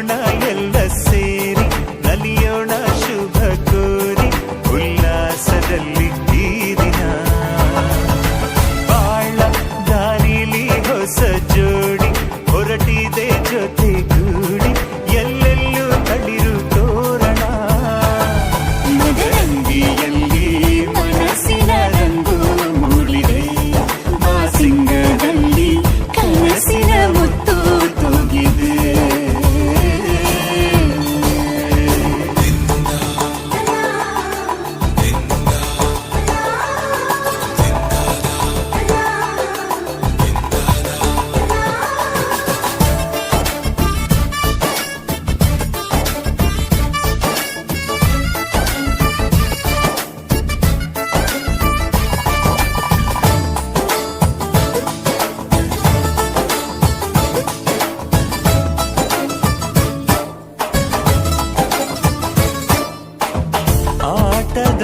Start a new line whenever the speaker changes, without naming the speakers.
ಕುಣಿಯೋಣ ಎಲ್ಲ ಸೇರಿ ನಲಿಯೋಣ ಶುಭ ಕೋರಿ ಉಲ್ಲಾಸದಲ್ಲಿ ಈ ದಿನ ಬಾಳ ದಾರಿಲಿ ಹೊಸ ಜೋಡಿ ಹೊರಟಿದೆ ಜೊತೆಗೂಡಿ ಎಲ್ಲೆಲ್ಲೂ ತಳಿರು ತೋರಣ ಮದರಂಗಿಯಲ್ಲಿ ಮನಸ್ಸಿನ ರಂಗು ಮೂಡಿದೆ ಬಾಸಿಂಗದಲ್ಲಿ ಕನಸಿನ ಮುತ್ತು ತೂಗಿದೆ ಆಟದ